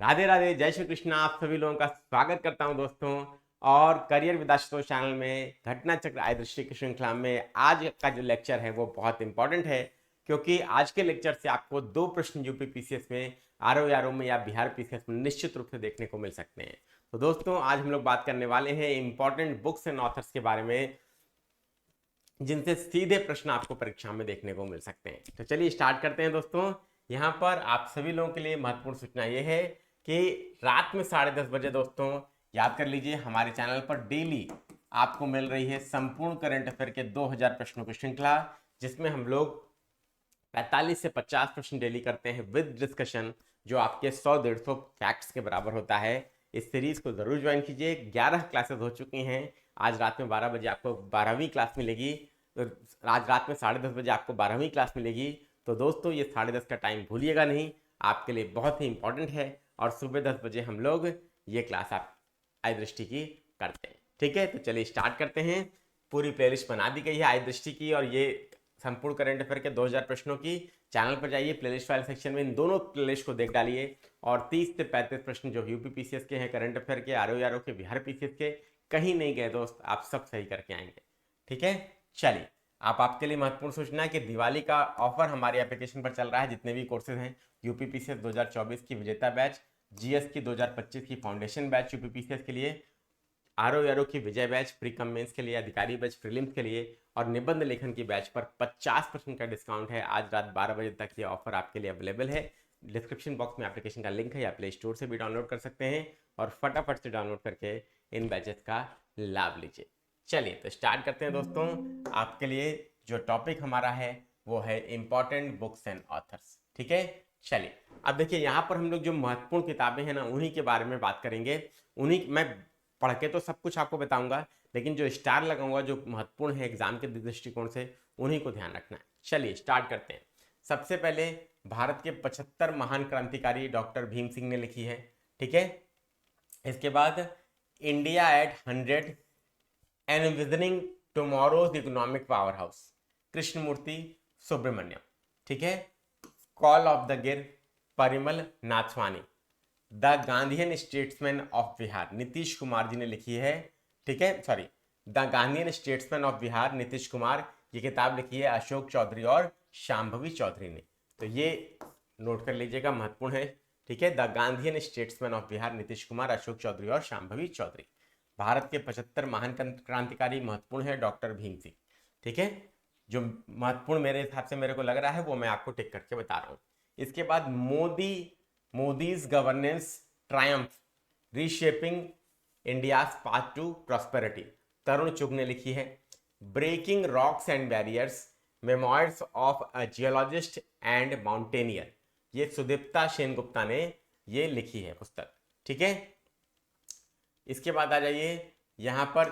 राधे राधे, जय श्री कृष्ण। आप सभी लोगों का स्वागत करता हूं दोस्तों। और करियर विद आशुतोष चैनल में घटना चक्र आय दृष्टि की श्रृंखला में आज का जो लेक्चर है वो बहुत इंपॉर्टेंट है, क्योंकि आज के लेक्चर से आपको दो प्रश्न यूपी पीसीएस में, आरओ में या बिहार पीसीएस में निश्चित रूप से देखने को मिल सकते हैं। तो दोस्तों आज हम लोग बात करने वाले हैं इंपॉर्टेंट बुक्स एंड ऑथर्स के बारे में, जिनसे सीधे प्रश्न आपको परीक्षा में देखने को मिल सकते हैं। तो चलिए स्टार्ट करते हैं दोस्तों। यहाँ पर आप सभी लोगों के लिए महत्वपूर्ण सूचना यह है कि रात में 10:30 बजे दोस्तों याद कर लीजिए, हमारे चैनल पर डेली आपको मिल रही है संपूर्ण करंट अफेयर के 2000 प्रश्नों की श्रृंखला, जिसमें हम लोग 45 से 50 प्रश्न डेली करते हैं विद डिस्कशन, जो आपके 100-150 फैक्ट्स के बराबर होता है। इस सीरीज को जरूर ज्वाइन कीजिए। 11 क्लासेस हो चुकी हैं। आज रात में 12 बजे आपको 12वीं क्लास मिलेगी। तो आज रात में 10:30 बजे आपको 12वीं क्लास मिलेगी। तो दोस्तों ये 10:30 का टाइम भूलिएगा नहीं, आपके लिए बहुत ही इंपॉर्टेंट है। और सुबह 10 बजे हम लोग ये क्लास आप आई दृष्टि की करते हैं। ठीक है, तो चलिए स्टार्ट करते हैं। पूरी प्लेलिस्ट बना दी गई है आई दृष्टि की और ये संपूर्ण करंट अफेयर के 2000 प्रश्नों की। चैनल पर जाइए, प्लेलिस्ट फाइल सेक्शन में इन दोनों प्लेलिस्ट को देख डालिए। और 30 से 35 प्रश्न जो यूपी पीसीएस के हैं, करंट अफेयर के, आरओ के, बिहार पीसीएस के, कहीं नहीं गए दोस्त, आप सब सही करके आएंगे। ठीक है, चलिए। आपके लिए महत्वपूर्ण सूचना है कि दिवाली का ऑफर हमारी एप्लीकेशन पर चल रहा है। जितने भी कोर्सेज हैं, यूपी पीसीएस 2024 की विजेता बैच, जीएस की 2025 की फाउंडेशन बैच यूपी पीसीएस के लिए, आरओ की विजय बैच प्री कम मेंस के लिए, अधिकारी बैच प्रीलिम्स के लिए, और निबंध लेखन की बैच पर 50% का डिस्काउंट है। आज रात 12 बजे तक ये ऑफर आपके लिए अवेलेबल है। डिस्क्रिप्शन बॉक्स में एप्लीकेशन का लिंक है, या प्ले स्टोर से भी डाउनलोड कर सकते हैं और फटाफट से डाउनलोड करके इन बैचेस का लाभ लीजिए। चलिए तो स्टार्ट करते हैं दोस्तों। आपके लिए जो टॉपिक हमारा है वो है इंपॉर्टेंट बुक्स एंड ऑथर्स। ठीक है, चलिए। अब देखिए, यहाँ पर हम लोग जो महत्वपूर्ण किताबें हैं ना, उन्हीं के बारे में बात करेंगे। उन्हीं मैं पढ़ के तो सब कुछ आपको बताऊंगा, लेकिन जो स्टार लगाऊंगा, जो महत्वपूर्ण है एग्जाम के दृष्टिकोण से, उन्हीं को ध्यान रखना है। चलिए स्टार्ट करते हैं। सबसे पहले भारत के 75 महान क्रांतिकारी डॉक्टर भीम सिंह ने लिखी है। ठीक है, इसके बाद India at 100 envisioning tomorrow's economic powerhouse, Krishnamurthy Subramanian. ठीक है, call of the Gir, Parimal Nathwani. The Gandhian statesman of Bihar, Nitish Kumar ji ने लिखी है। ठीक है, sorry, the Gandhian statesman of Bihar, Nitish Kumar. ये किताब लिखी है अशोक चौधरी और शांभवी चौधरी ने। तो ये नोट कर लीजिएगा, महत्वपूर्ण है। ठीक है, the Gandhian statesman of Bihar, Nitish Kumar, Ashok Choudhary और शांभवी चौधरी। भारत के 75 महान क्रांतिकारी महत्वपूर्ण है डॉक्टर भीम सिंह। ठीक है, जो महत्वपूर्ण मेरे हिसाब से मेरे को लग रहा है वो मैं आपको टिक करके बता रहा हूँ। इसके बाद Modi's governance triumph, reshaping India's path to prosperity, Tarun Chugh ने लिखी है। Breaking rocks and barriers, memoirs of a geologist and mountaineer, ये सुदीप्ता सेनगुप्ता ने ये लिखी है पुस्तक। ठीक है, इसके बाद आ जाइए यहां पर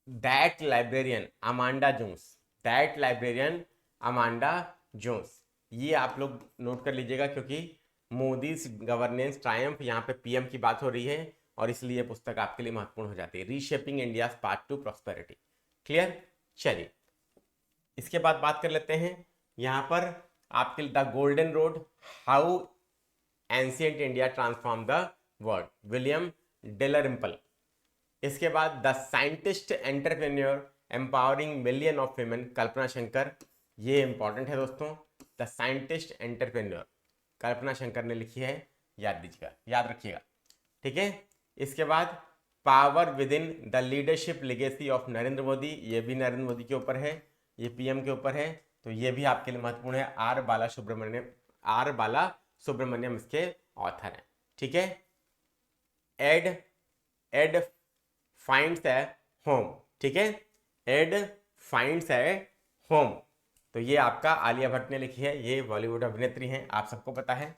that librarian Amanda Jones, that librarian Amanda Jones, ये आप लोग नोट कर लीजिएगा, क्योंकि मोदी गवर्नेंस ट्रायम्फ, यहाँ पे पीएम की बात हो रही है और इसलिए पुस्तक आपके लिए महत्वपूर्ण हो जाती है। Reshaping India path to prosperity. Clear, चलिए इसके बाद बात कर लेते हैं यहाँ पर आपके the golden road, how ancient India transform the world, William Dalrymple. इसके बाद the scientist entrepreneur empowering million of women, Kalpana Shankar. ये इंपॉर्टेंट है दोस्तों, the scientist entrepreneur, Kalpana Shankar ने लिखी है, याद दीजिएगा, याद रखिएगा। ठीक है, इसके बाद power with in the leadership legacy of Narendra Modi, ये भी नरेंद्र मोदी के ऊपर है, ये पीएम के ऊपर है, तो ये भी आपके लिए महत्वपूर्ण है। आर बाला सुब्रमण्यम इसके ऑथर हैं। ठीक है, एड एड फाइंड्स ए होम। ठीक है, एड फाइंड्स ए होम, तो ये आपका आलिया भट्ट ने लिखी है, ये बॉलीवुड अभिनेत्री हैं, आप सबको पता है,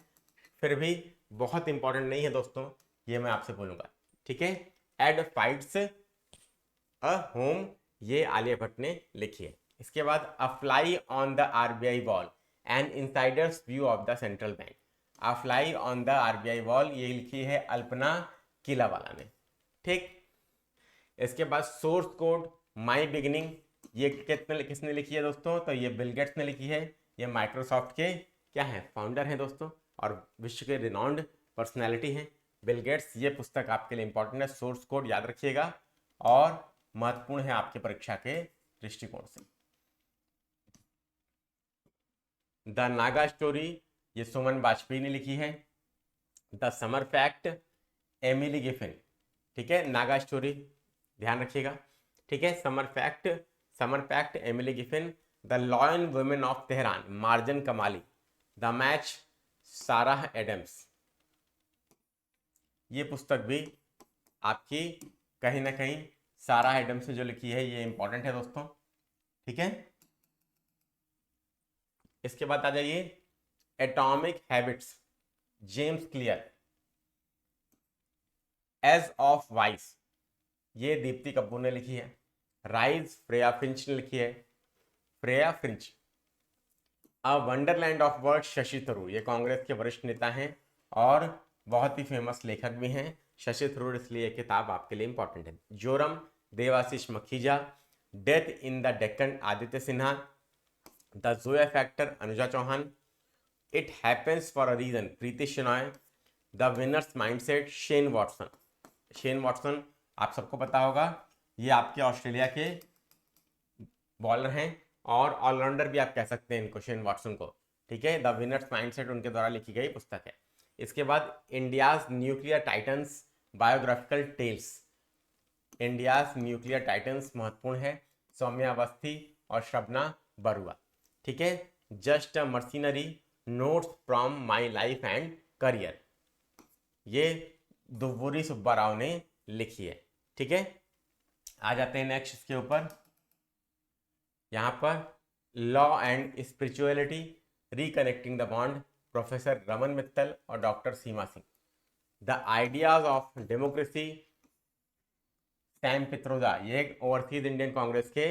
फिर भी बहुत इंपॉर्टेंट नहीं है दोस्तों, ये मैं आपसे बोलूंगा। ठीक है, एड फाइट्स अ होम, ये आलिया भट्ट ने लिखी है। इसके बाद a fly on the RBI wall, an insider's view of the central bank, a fly on the RBI wall, ये लिखी है अल्पना किलावाला ने। ठीक, इसके बाद सोर्स कोड माई बिगिनिंग, ये किसने लिखी है दोस्तों, तो ये बिल गेट्स ने लिखी है, ये माइक्रोसॉफ्ट के क्या है, फाउंडर हैं दोस्तों। और विश्व के रिनाउंड पर्सनैलिटी हैं बिल गेट्स। ये पुस्तक आपके लिए इंपॉर्टेंट है, सोर्स कोड याद रखिएगा और महत्वपूर्ण है आपके परीक्षा के दृष्टिकोण से। द नागा स्टोरी ये सुमन वाजपेयी ने लिखी है। The summer fact Emily Giffin, ठीक है, नागा स्टोरी ध्यान रखिएगा, ठीक है। Summer fact Emily Giffin. The lion women of Tehran Marjan Kamali. The match Sarah Adams. ये पुस्तक भी आपकी कहीं ना कहीं साराह एडम्स से जो लिखी है ये इंपॉर्टेंट है दोस्तों, ठीक है। इसके बाद आ जाइए atomic habits James Clear. Age of vice ये दीप्ति कपूर ने लिखी है। राइज फ्रेया फिंच ने लिखी है, Freya Finch. A Wonderland of word Shashi Tharoor ये कांग्रेस के वरिष्ठ नेता हैं और बहुत ही फेमस लेखक भी हैं शशि थरूर, इसलिए ये किताब आपके लिए इंपॉर्टेंट है। Joram Devashish Makhija. Death in the Deccan Aditya Sinha. The Zoya factor Anuja Chauhan. It happens for a reason Preeti Shenoy. The winner's mindset Shane Watson. Shane Watson आप सबको पता होगा, ये आपके ऑस्ट्रेलिया के बॉलर हैं और ऑलराउंडर भी आप कह सकते हैं इनको, शेन वॉटसन को, ठीक है। द विनर्स माइंडसेट उनके द्वारा लिखी गई पुस्तक है। इसके बाद India's nuclear titans biographical tales. India's nuclear titans महत्वपूर्ण है, सौम्या अवस्थी और शबना बरुआ, ठीक है। Just a mercenary notes from my life and career ये दुव्वूरी सुब्बा राव ने लिखी है, ठीक है। आ जाते हैं नेक्स्ट इसके ऊपर, यहां पर law and spirituality reconnecting the bond professor Raman Mittal और doctor Seema Singh. The ideas of democracy Sam Pitroda ये एक ओवरसीज इंडियन कांग्रेस के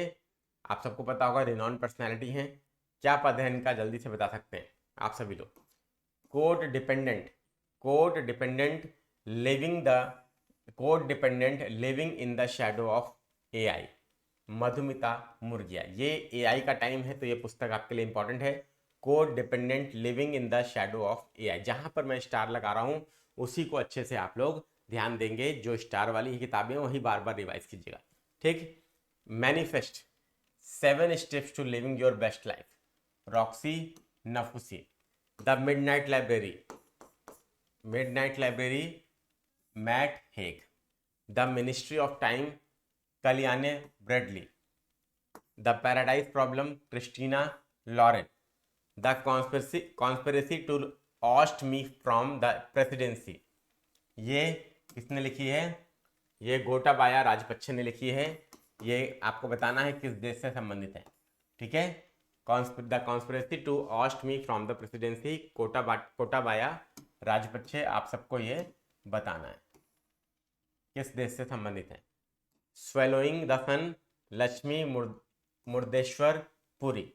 आप सबको पता होगा रिनॉन पर्सनैलिटी हैं। क्या पद है इनका जल्दी से बता सकते हैं आप सभी लोग। Code dependent living in the shadow of AI Madhumita Murgia. ये एआई का टाइम है तो ये पुस्तक आपके लिए इंपॉर्टेंट है। Code dependent living in the shadow of AI, जहां पर मैं स्टार लगा रहा हूं उसी को अच्छे से आप लोग ध्यान देंगे, जो स्टार वाली किताबें वही बार बार रिवाइज कीजिएगा, ठीक। Manifest 7 steps to living your best life Roxie Nafousi. The midnight library Matt Haig. The ministry of time Kaliane Bradley. The paradise problem Christina Lauren. The conspiracy to oust me from the presidency ये किसने लिखी है, ये गोटाबाया राजपक्षे ने लिखी है। ये आपको बताना है किस देश से संबंधित है, ठीक है। The conspiracy to oust me from the presidency Gotabaya Rajapaksa, आप सबको ये बताना है किस देश से संबंधित है। Swallowing the sun Lakshmi Murdeshwar Puri,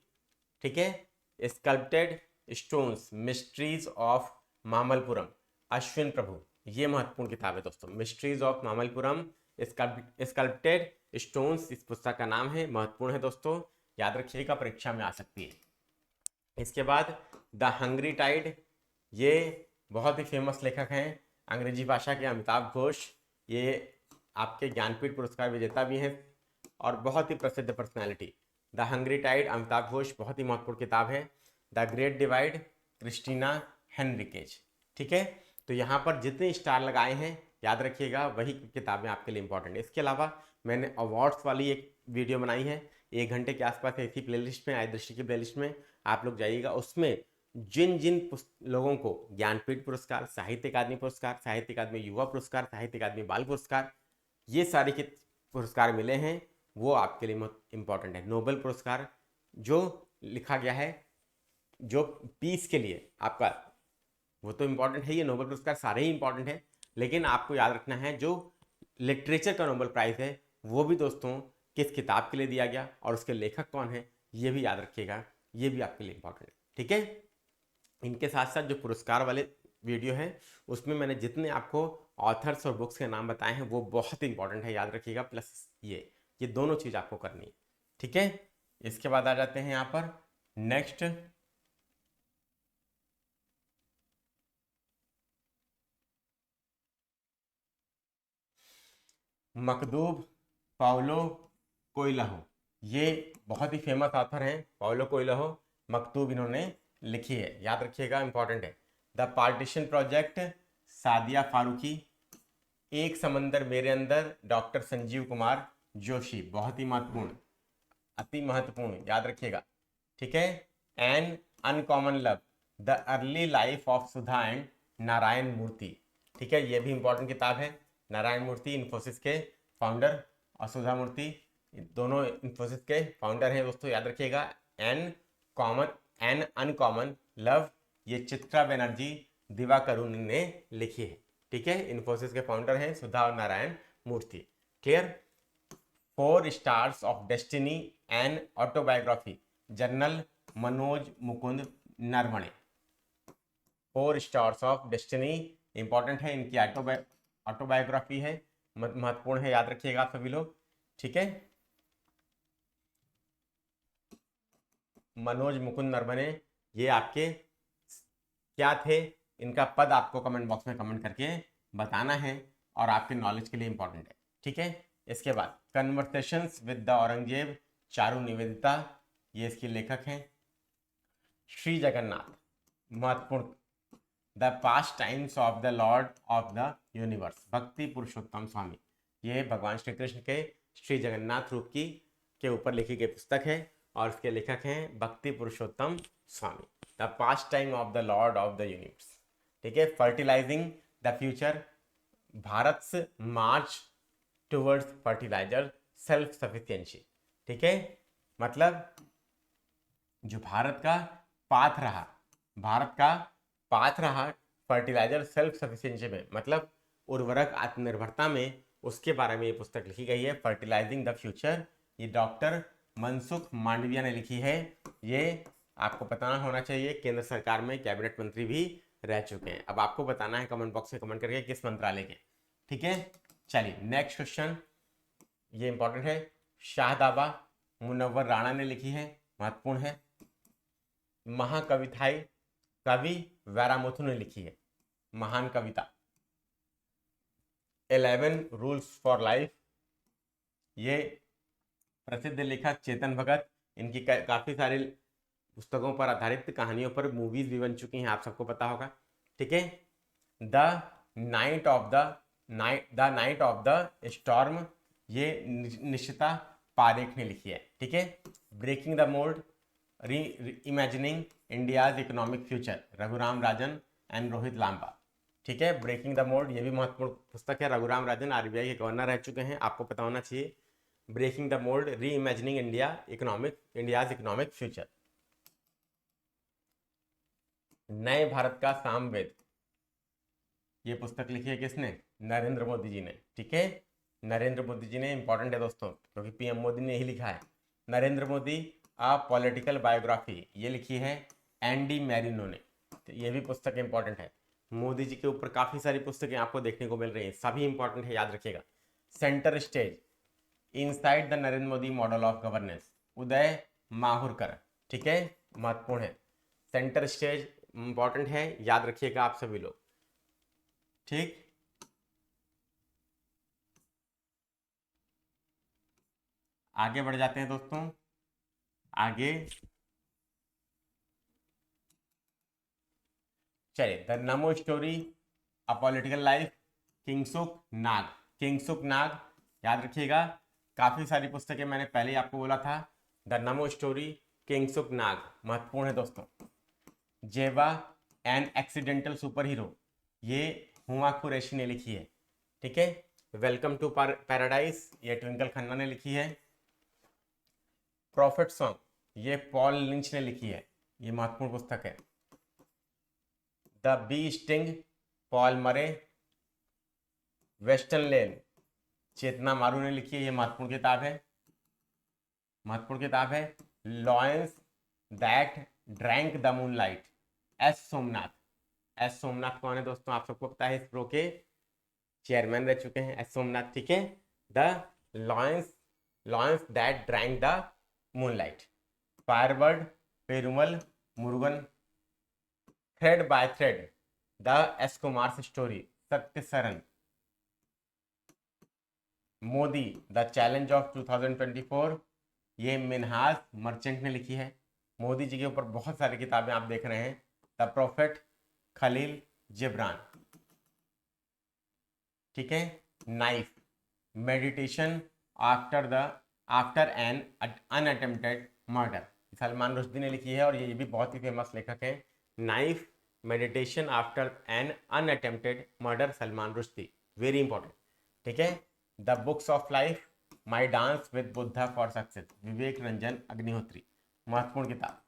ठीक है। Sculpted stones mysteries of Mamallapuram Ashwin Prabhu, ये महत्वपूर्ण किताब है दोस्तों। Mysteries of Mamallapuram sculpted stones इस पुस्तक का नाम है, महत्वपूर्ण है दोस्तों, याद रखिएगा परीक्षा में आ सकती है। इसके बाद द हंग्री टाइड ये बहुत ही फेमस लेखक हैं अंग्रेजी भाषा के अमिताभ घोष, ये आपके ज्ञानपीठ पुरस्कार विजेता भी हैं और बहुत ही प्रसिद्ध personality. The hungry tide Amitav Ghosh बहुत ही महत्वपूर्ण किताब है। The great divide Cristina Henriquez, ठीक है। तो यहाँ पर जितने स्टार लगाए हैं याद रखिएगा वही किताबें आपके लिए इंपॉर्टेंट है। इसके अलावा मैंने अवार्ड्स वाली एक वीडियो बनाई है 1 घंटे के आसपास, ऐसी प्लेलिस्ट में आय दृष्टि की प्लेलिस्ट में आप लोग जाइएगा, उसमें जिन जिन लोगों को ज्ञानपीठ पुरस्कार, साहित्य अकादमी पुरस्कार, साहित्य अकादमी युवा पुरस्कार, साहित्य अकादमी बाल पुरस्कार, ये सारे के पुरस्कार मिले हैं वो आपके लिए इंपॉर्टेंट है। नोबेल पुरस्कार जो लिखा गया है जो पीस के लिए आपका, वो तो इंपॉर्टेंट है, ये नोबेल पुरस्कार सारे ही इंपॉर्टेंट है, लेकिन आपको याद रखना है जो लिटरेचर का नोबेल प्राइज है वो भी दोस्तों किस किताब के लिए दिया गया और उसके लेखक कौन है ये भी याद रखिएगा, ये भी आपके लिए इंपॉर्टेंट है, ठीक है। इनके साथ साथ जो पुरस्कार वाले वीडियो है उसमें मैंने जितने आपको ऑथर्स और बुक्स के नाम बताए हैं वो बहुत इंपॉर्टेंट है, याद रखिएगा, प्लस ये दोनों चीज़ आपको करनी है, ठीक है। इसके बाद आ जाते हैं यहाँ पर नेक्स्ट मकदूब पाउलो कोयल्हो, ये बहुत ही फेमस ऑथर हैं पाउलो कोयल्हो। मकतूब इन्होंने लिखी है, याद रखिएगा, इंपॉर्टेंट है। The partition project Sadia Farooqui. Ek Samandar मेरे अंदर डॉक्टर संजीव कुमार जोशी, बहुत ही महत्वपूर्ण, अति महत्वपूर्ण, याद रखिएगा, ठीक है। An uncommon love, the early life of Sudha and Narayana Murthy, ठीक है, ये भी इंपॉर्टेंट किताब है। नारायण मूर्ति इन्फोसिस के फाउंडर और सुधा मूर्ति दोनों इन्फोसिस के फाउंडर हैं दोस्तों, याद रखिएगा। एन अनकॉमन लव, ये चित्रा बनर्जी दिवाकरुण ने लिखी है, ठीक है। इन्फोसिस के फाउंडर हैं सुधा और Narayana Murthy, clear. 4 stars of destiny and autobiography, general Manoj Mukund Naravane. 4 stars of destiny important है, इनकी ऑटोबायोग्राफी है, महत्वपूर्ण है, याद रखिएगा आप सभी लोग, ठीक है। मनोज मुकुंद नरवणे, ये आपके क्या थे, इनका पद आपको कमेंट बॉक्स में कमेंट करके बताना है और आपके नॉलेज के लिए इंपॉर्टेंट है, ठीक है। इसके बाद conversations with the Aurangzeb, Charu Nivedita, ये इसके लेखक हैं। श्री जगन्नाथ, महत्वपूर्ण, the past times of the lord of the universe, भक्ति पुरुषोत्तम स्वामी, ये भगवान श्री कृष्ण के श्री जगन्नाथ रूप की के ऊपर लिखी गई पुस्तक है और इसके लेखक हैं Bhakti Purushottam Swami. The pastime of the lord of the universe, ठीक है। Fertilising the future, Bharat march towards fertiliser self sufficiency, ठीक है। मतलब जो भारत का पाथ रहा, भारत का पाथ रहा फर्टिलाइजर सेल्फ सफिशिएंसी में, मतलब उर्वरक आत्मनिर्भरता में, उसके बारे में ये पुस्तक लिखी गई है, फर्टिलाइजिंग द फ्यूचर। ये डॉक्टर मनसुख मांडविया ने लिखी है। ये आपको पता होना चाहिए, केंद्र सरकार में कैबिनेट मंत्री भी रह चुके हैं। अब आपको बताना है कमेंट बॉक्स में कमेंट करके किस मंत्रालय के, ठीक है। चलिए नेक्स्ट क्वेश्चन, ये इंपॉर्टेंट है। शाहदाबा मुनव्वर राणा ने लिखी है, महत्वपूर्ण है। महाकविताएं कवि वैरामुथु ने लिखी है, महान कविता। 11 रूल्स फॉर लाइफ, ये प्रसिद्ध लेखक चेतन भगत, इनकी काफी सारी पुस्तकों पर आधारित कहानियों पर मूवीज भी बन चुकी हैं, आप सबको पता होगा, ठीक है। The night of the storm, ये निशिता पारेख ने लिखी है, ठीक है। Breaking the mould, reimagining India's economic future, Raghuram Rajan and Rohit Lamba, ठीक है। ब्रेकिंग द मोल्ड, ये भी महत्वपूर्ण पुस्तक है। रघुराम राजन आरबीआई के गवर्नर रह चुके हैं, आपको पता होना चाहिए। Breaking the mould, reimagining India's economic future. नए भारत का सामवेद, ये पुस्तक लिखी है किसने, नरेंद्र मोदी जी ने, ठीक है। नरेंद्र मोदी जी ने, इंपॉर्टेंट है दोस्तों क्योंकि पीएम मोदी ने यही लिखा है। Narendra Modi a political biography, ये लिखी है एंडी मैरिनो ने, तो ये भी पुस्तक इंपॉर्टेंट है। मोदी जी के ऊपर काफी सारी पुस्तकें आपको देखने को मिल रही हैं, सभी इंपॉर्टेंट है, याद रखिएगा। Centre stage, inside the Narendra Modi model of governance, Uday Mahurkar, ठीक है, महत्वपूर्ण है। सेंटर स्टेज इंपॉर्टेंट है, याद रखिएगा आप सभी लोग, ठीक। आगे बढ़ जाते हैं दोस्तों, आगे चलिए। The NaMo story, a political life, Kingshuk Nag, याद रखिएगा। काफी सारी पुस्तकें मैंने पहले ही आपको बोला था। द नमो स्टोरी, किंगसुक नाग, महत्वपूर्ण है दोस्तों। जेवा एन एक्सीडेंटल सुपर हीरो, ये हुआ कुरैशी ने लिखी है, ठीक है। वेलकम टू पैराडाइज, ये ट्विंकल खन्ना ने लिखी है। प्रॉफिट सॉन्ग, ये पॉल लिंच ने लिखी है, ये महत्वपूर्ण पुस्तक है। द बी स्टिंग, पॉल मरे। वेस्टर्न लेन, चेतना मारू ने लिखी है, ये महत्वपूर्ण किताब है, महत्वपूर्ण किताब है। Lions that drank the moonlight, S Somnath कौन है दोस्तों, आप सबको पता है, इसरो के चेयरमैन रह चुके हैं एस सोमनाथ, ठीक है। The lions that drank the moonlight. Firebird, Perumal Murugan. Thread by thread, the S Kumar story, Satya Saran, Modi the challenge of 2024, ये मिनहाज मर्चेंट ने लिखी है। मोदी जी के ऊपर बहुत सारी किताबें आप देख रहे हैं। द प्रोफेट खलील जिब्रान, ठीक है। Knife meditation after an unattempted murder, Salman Rushdie ने लिखी है और ये भी बहुत ही फेमस लेखक है। Knife meditation after an unattempted murder, Salman Rushdie, very important, ठीक है। The books of life, my dance with Buddha for success, Vivek Ranjan Agnihotri, महत्वपूर्ण किताब,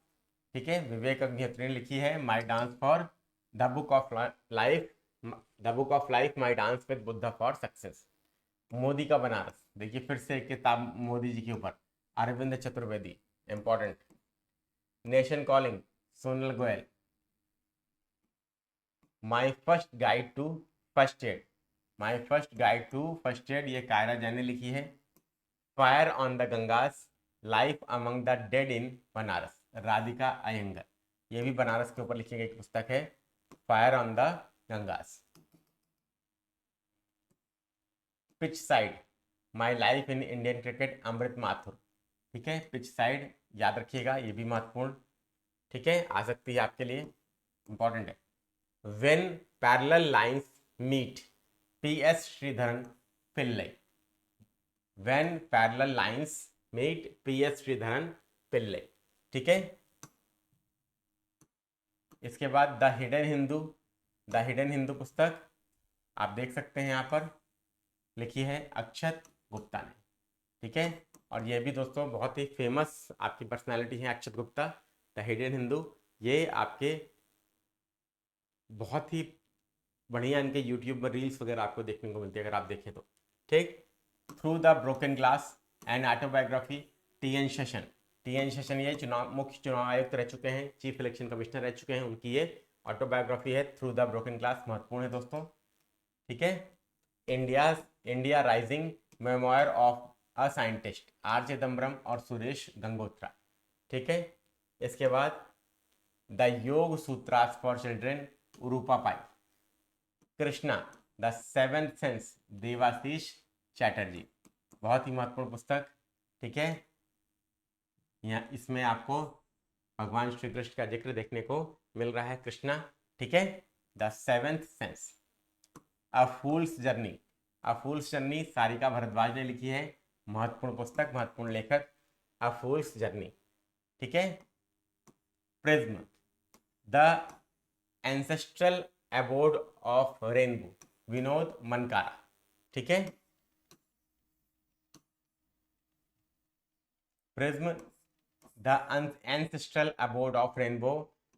ठीक है। विवेक अग्निहोत्री ने लिखी है my dance for the book of life, the book of life my dance with Buddha for success. Modi का बनारस, देखिए फिर से एक किताब मोदी जी के ऊपर, Arvind Chaturvedi, important. Nation calling, Sonal Goyal. My first guide to first aid, my first guide to first aid, ये कायरा जैन ने लिखी है। Fire on the Ganges, life among the dead in Banaras, Radhika Iyengar, ये भी बनारस के ऊपर लिखी गई पुस्तक है, fire on the Ganges. Pitch side, my life in Indian cricket, Amrit Mathur, ठीक है। पिच साइड याद रखिएगा, ये भी महत्वपूर्ण, ठीक है, आ सकती है आपके लिए, इंपॉर्टेंट है। When parallel lines meet, PS Sreedharan Pillai, when parallel lines meet, PS Sreedharan Pillai, ठीक है। इसके बाद the hidden Hindu, the hidden Hindu पुस्तक आप देख सकते हैं यहाँ पर, लिखी है अक्षत गुप्ता ने, ठीक है। और ये भी दोस्तों बहुत ही फेमस आपकी पर्सनालिटी है अक्षत गुप्ता। द हिडन हिंदू, ये आपके बहुत ही बढ़िया इनके यूट्यूब पर रील्स वगैरह आपको देखने को मिलती है अगर आप देखें तो, ठीक। Through the broken glass and autobiography, TN Seshan, TN Seshan ये मुख्य चुनाव आयुक्त रह चुके हैं, चीफ इलेक्शन कमिश्नर रह चुके हैं, उनकी ये ऑटोबायोग्राफी है थ्रू द ब्रोकन ग्लास, महत्वपूर्ण है दोस्तों, ठीक है। India rising, memoir of a scientist, R Chidambaram और सुरेश गंगोत्रा, ठीक है। इसके बाद the yoga sutras for children, Uroopa Pai. Krishna the seventh sense, Debashish Chatterjee, बहुत ही महत्वपूर्ण पुस्तक, ठीक है। यहाँ इसमें आपको भगवान श्री कृष्ण का जिक्र देखने को मिल रहा है, कृष्णा, ठीक है। The seventh sense. A fool's journey, a fool's journey Sarika Bhardwaj ने लिखी है, महत्वपूर्ण पुस्तक, महत्वपूर्ण लेखक, अ फूल्स जर्नी, ठीक है। Prism, the ancestral abode of rainbow, Vinod Mankara, ठीक है। Prism the ancestral abode of rainbow,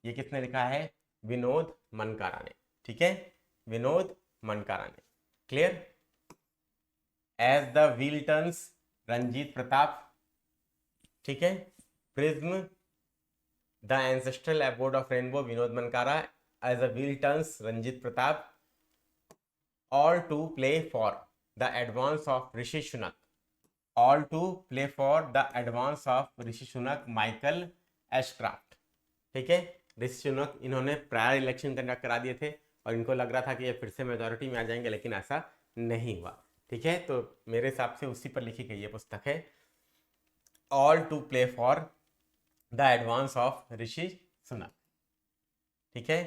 ये किसने लिखा है, विनोद मनकारा ने, ठीक है, विनोद मनकारा ने, clear. As the wheel turns, Ranjit Pratap, ठीक है। Prism the ancestral abode of rainbow, Vinod Mankara. As a wheel turns, Ranjit Pratap. All to play for the advance of Rishi Sunak, all to play for the advance of Rishi Sunak, Michael Ashcroft, ठीक है। ऋषि सुनक इन्होंने prior election conduct करा दिए थे और इनको लग रहा था कि ये फिर से मेजोरिटी में आ जाएंगे, लेकिन ऐसा नहीं हुआ, ठीक है। तो मेरे हिसाब से उसी पर लिखी गई ये पुस्तक है, all to play for the advance of Rishi Sunak, ठीक है।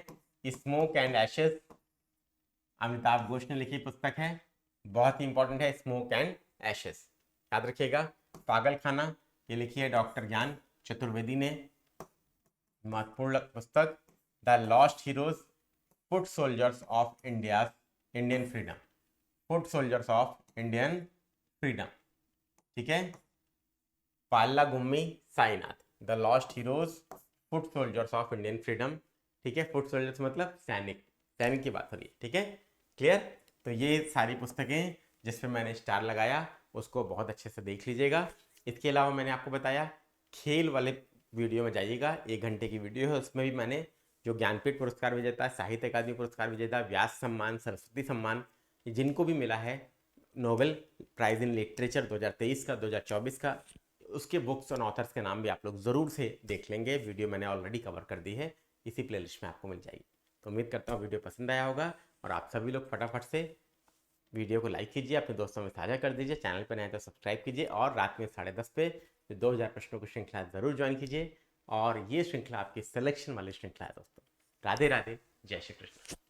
Smoke and ashes, Amitabh Ghosh ने लिखी पुस्तक है, बहुत ही इंपॉर्टेंट है, स्मोक एंड एशेस, याद रखिएगा। पागल खाना, ये लिखी है डॉक्टर ज्ञान चतुर्वेदी ने, महत्वपूर्ण पुस्तक। The lost heroes, foot soldiers of Indian freedom, foot soldiers of Indian freedom, ठीक है। Palagummi Sainath, the lost heroes, foot soldiers of Indian freedom, ठीक है। फुट सोल्जर्स मतलब सैनिक, सैनिक की बात हो रही है, ठीक है, क्लियर। तो ये सारी पुस्तकें जिस पे मैंने स्टार लगाया उसको बहुत अच्छे से देख लीजिएगा। इसके अलावा मैंने आपको बताया खेल वाले वीडियो में जाइएगा, 1 घंटे की वीडियो है, उसमें भी मैंने जो ज्ञानपीठ पुरस्कार विजेता, साहित्य अकादमी पुरस्कार विजेता, व्यास सम्मान, सरस्वती सम्मान, जिनको भी मिला है नोबेल प्राइज इन लिटरेचर 2023 का, 2024 का, उसके बुक्स और ऑथर्स के नाम भी आप लोग ज़रूर से देख लेंगे। वीडियो मैंने ऑलरेडी कवर कर दी है, इसी प्लेलिस्ट में आपको मिल जाएगी। तो उम्मीद करता हूँ वीडियो पसंद आया होगा और आप सभी लोग फटाफट से वीडियो को लाइक कीजिए, अपने दोस्तों में साझा कर दीजिए, चैनल पर नए तो सब्सक्राइब कीजिए और रात में 10:30 पे 2000 प्रश्नों की श्रृंखला जरूर ज्वाइन कीजिए। और ये श्रृंखला आपकी सिलेक्शन वाली श्रृंखला है दोस्तों। राधे राधे, जय श्री कृष्ण।